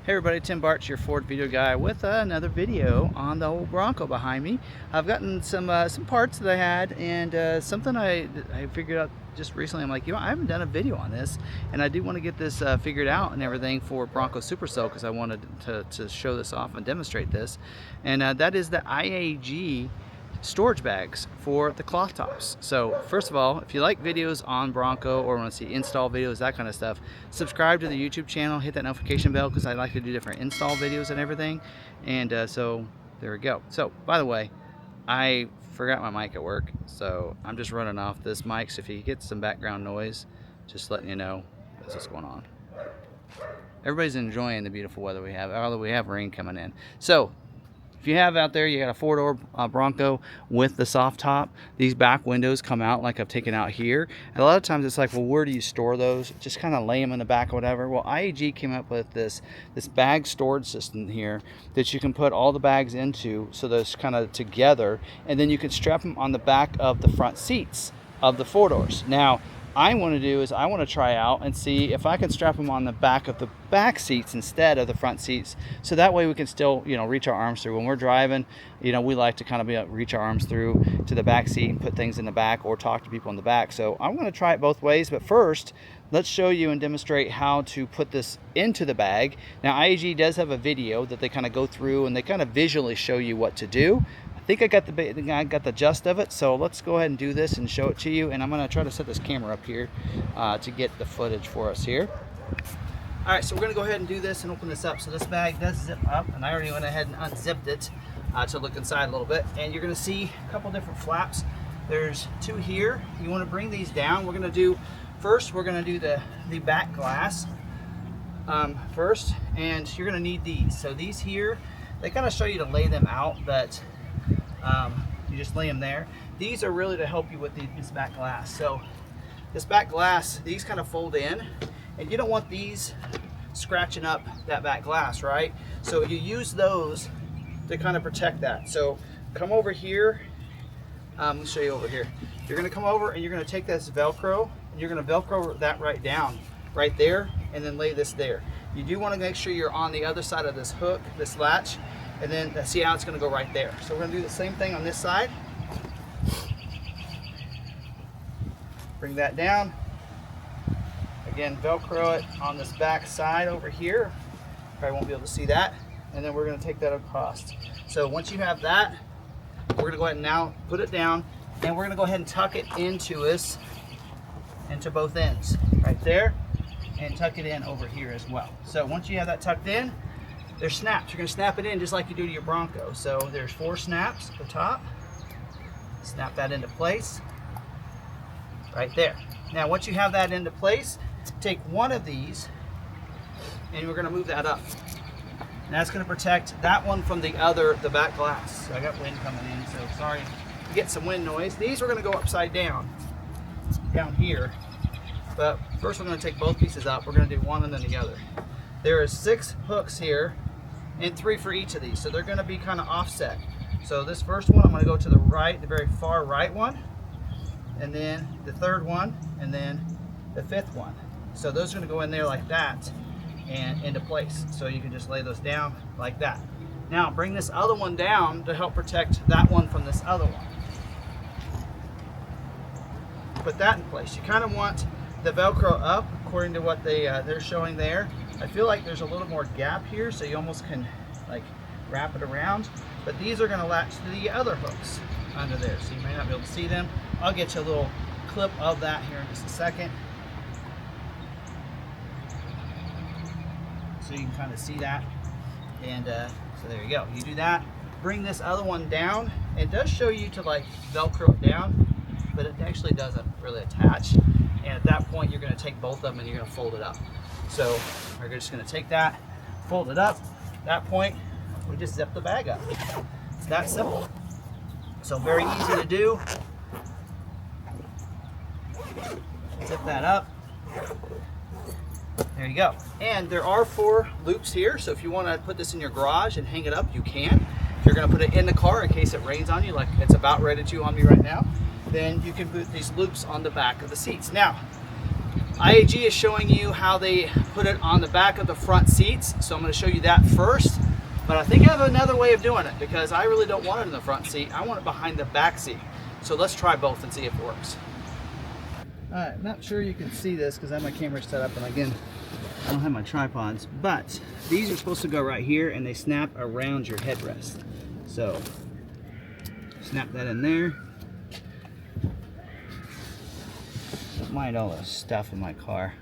Hey everybody, Tim Bartz, your Ford video guy, with another video on the old Bronco behind me. I've gotten some parts that I had, and something I figured out just recently. I'm like, I haven't done a video on this, and I do want to get this figured out and everything for Bronco Super Cell, because I wanted to show this off and demonstrate this. And that is the IAG storage bags for the cloth tops. So first of all, if you like videos on Bronco or want to see install videos, that kind of stuff, subscribe to the YouTube channel, hit that notification bell, because I like to do different install videos and everything. And so there we go. So by the way, I forgot my mic at work, so I'm just running off this mic, so if you get some background noise, just letting you know that's what's going on. Everybody's enjoying the beautiful weather we have, although we have rain coming in. So if you have out there, you got a four-door Bronco with the soft top, these back windows come out like I've taken out here. And a lot of times it's like, well, where do you store those? Just kind of lay them in the back or whatever. Well, IAG came up with this bag storage system here that you can put all the bags into, so those kind of together, and then you can strap them on the back of the front seats of the four doors. Now, I want to try out and see if I can strap them on the back of the back seats instead of the front seats, so that way we can still, reach our arms through when we're driving. We like to kind of reach our arms through to the back seat and put things in the back or talk to people in the back. So I'm going to try it both ways, but first let's show you and demonstrate how to put this into the bag. Now, IAG does have a video that they kind of go through and they kind of visually show you what to do. I think I got the gist of it, so let's go ahead and do this and show it to you. And I'm going to try to set this camera up here to get the footage for us here. All right, so we're going to go ahead and do this and open this up. So this bag does zip up, and I already went ahead and unzipped it to look inside a little bit. And you're going to see a couple different flaps. There's two here. You want to bring these down. We're going to do the back glass first, and you're going to need these. So these here, they kind of show you to lay them out, but you just lay them there. These are really to help you with this back glass. So this back glass, these kind of fold in, and you don't want these scratching up that back glass, right? So you use those to kind of protect that. So come over here. Let me show you over here. You're going to come over and you're going to take this Velcro and you're going to Velcro that right down, right there, and then lay this there. You do want to make sure you're on the other side of this hook, this latch, and then see how it's going to go right there. So we're going to do the same thing on this side. Bring that down. Again, Velcro it on this back side over here. Probably won't be able to see that. And then we're going to take that across. So once you have that, we're going to go ahead and now put it down, and we're going to go ahead and tuck it into both ends right there, and tuck it in over here as well. So once you have that tucked in, there's snaps. You're going to snap it in just like you do to your Bronco. So there's 4 snaps at the top. Snap that into place right there. Now once you have that into place, take one of these and we're going to move that up. And that's going to protect that one from the back glass. So I got wind coming in, so sorry you get some wind noise. These are going to go upside down here. But first we're going to take both pieces up. We're going to do one and then the other. There is 6 hooks here and 3 for each of these. So they're going to be kind of offset. So this first one, I'm going to go to the right, the very far right one, and then the third one, and then the 5th one. So those are going to go in there like that and into place. So you can just lay those down like that. Now bring this other one down to help protect that one from this other one. Put that in place. You kind of want the Velcro up according to what they're showing there. I feel like there's a little more gap here, so you almost can like wrap it around. But these are going to latch to the other hooks under there, so you may not be able to see them. I'll get you a little clip of that here in just a second, so you can kind of see that. And so there you go. You do that. Bring this other one down. It does show you to like Velcro it down, but it actually doesn't really attach. And at that point, you're going to take both of them and you're going to fold it up. So we're just going to take that, fold it up. At that point, we just zip the bag up. It's that simple. So very easy to do. Zip that up. There you go. And there are 4 loops here, so if you want to put this in your garage and hang it up, you can. If you're going to put it in the car in case it rains on you, like it's about ready to on me right now, then you can put these loops on the back of the seats. Now, IAG is showing you how they put it on the back of the front seats, so I'm going to show you that first. But I think I have another way of doing it because I really don't want it in the front seat. I want it behind the back seat. So let's try both and see if it works. Alright, not sure you can see this because I have my camera set up, and again, I don't have my tripods, but these are supposed to go right here and they snap around your headrest. So snap that in there. Don't mind all the stuff in my car.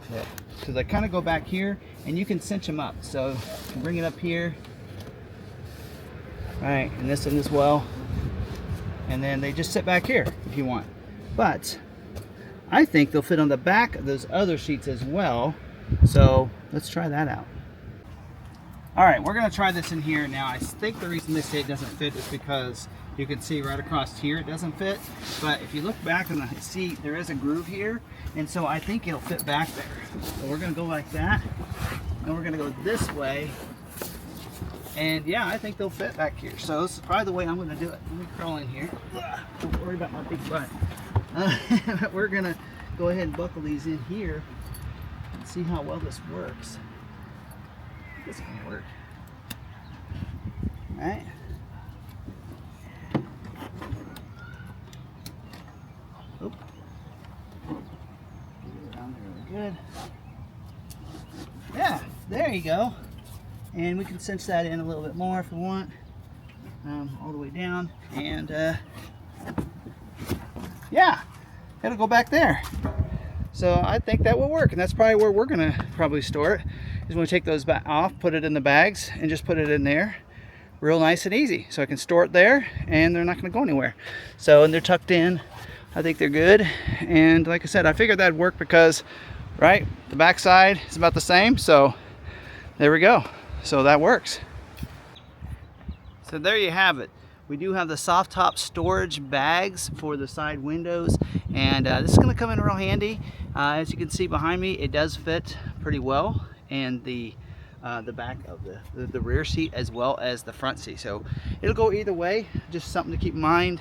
Okay, because I kind of go back here and you can cinch them up. So you can bring it up here. Alright, and this one as well. And then they just sit back here if you want. But I think they'll fit on the back of those other seats as well. So let's try that out. Alright, we're going to try this in here now. I think the reason they say it doesn't fit is because you can see right across here it doesn't fit. But if you look back on the seat, there is a groove here. And so I think it'll fit back there. So we're going to go like that. And we're going to go this way. And yeah, I think they'll fit back here. So this is probably the way I'm going to do it. Let me crawl in here. Don't worry about my big butt. We're going to go ahead and buckle these in here and see how well this works. This can work. All right. Oop. Down there really good. Yeah, there you go. And we can cinch that in a little bit more if we want, all the way down, and yeah, it'll go back there. So I think that will work, and that's probably where we're gonna probably store it, is when we take those off, put it in the bags, and just put it in there real nice and easy. So I can store it there, and they're not gonna go anywhere. So, and they're tucked in. I think they're good, and like I said, I figured that'd work because, right, the back side is about the same, so there we go. So that works. So there you have it. We do have the soft top storage bags for the side windows, and this is going to come in real handy. As you can see behind me, it does fit pretty well, and the back of the rear seat as well as the front seat. So it'll go either way. Just something to keep in mind.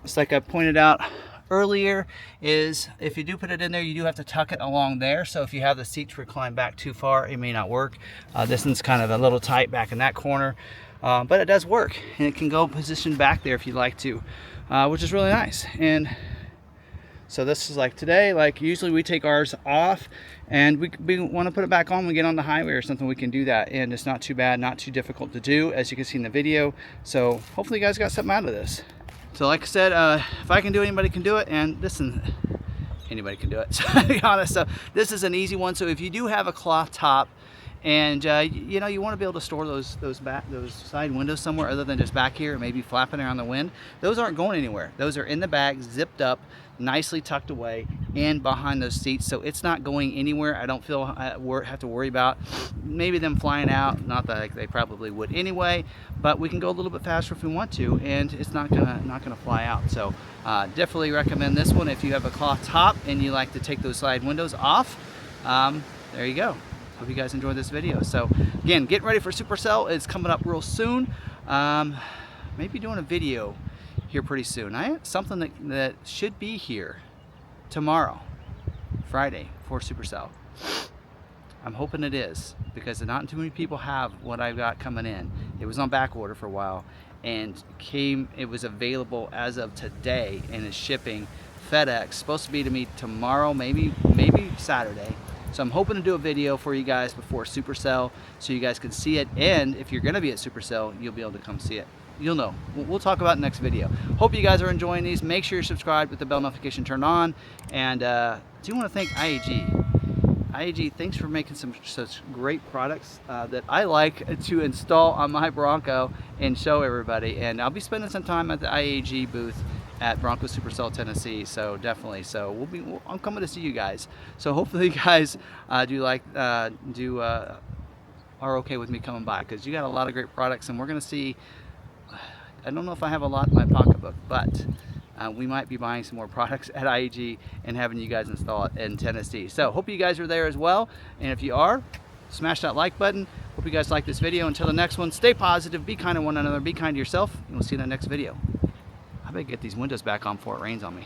It's like I pointed out earlier, is if you do put it in there, you do have to tuck it along there. So if you have the seats reclined back too far, it may not work. This one's kind of a little tight back in that corner, but it does work, and it can go positioned back there if you'd like to, which is really nice. And so this is like today, like usually we take ours off and we want to put it back on when we get on the highway or something. We can do that, and it's not too bad, not too difficult to do, as you can see in the video. So hopefully you guys got something out of this. So like I said, if I can do it, anybody can do it, and listen, anybody can do it, so to be honest. So this is an easy one. So if you do have a cloth top, and you know, you want to be able to store those side windows somewhere other than just back here, maybe flapping around the wind, those aren't going anywhere. Those are in the bag, zipped up, nicely tucked away, and behind those seats, so it's not going anywhere. I don't feel have to worry about maybe them flying out. Not that they probably would anyway, but we can go a little bit faster if we want to, and it's not gonna fly out. So definitely recommend this one if you have a cloth top and you like to take those side windows off. There you go. Hope you guys enjoyed this video. So again, get ready for Supercell. It's coming up real soon. Maybe doing a video here pretty soon. Something that should be here tomorrow, Friday, for Supercell. I'm hoping it is, because not too many people have what I've got coming in. It was on back order for a while, and it was available as of today, and is shipping FedEx. Supposed to be to me tomorrow, maybe Saturday. So I'm hoping to do a video for you guys before Supercell, so you guys can see it. And if you're going to be at Supercell, you'll be able to come see it. You'll know. We'll talk about it in the next video. Hope you guys are enjoying these. Make sure you're subscribed with the bell notification turned on. And I do want to thank IAG. IAG, thanks for making such great products that I like to install on my Bronco and show everybody. And I'll be spending some time at the IAG booth at Bronco Supercell, Tennessee. So definitely, so I'm coming to see you guys. So hopefully you guys are okay with me coming by, because you got a lot of great products, and we're gonna see. I don't know if I have a lot in my pocketbook, but we might be buying some more products at IAG and having you guys install it in Tennessee. So hope you guys are there as well, and if you are, smash that like button. Hope you guys like this video. Until the next one, stay positive, be kind to one another, be kind to yourself, and we'll see you in the next video. I better get these windows back on before it rains on me.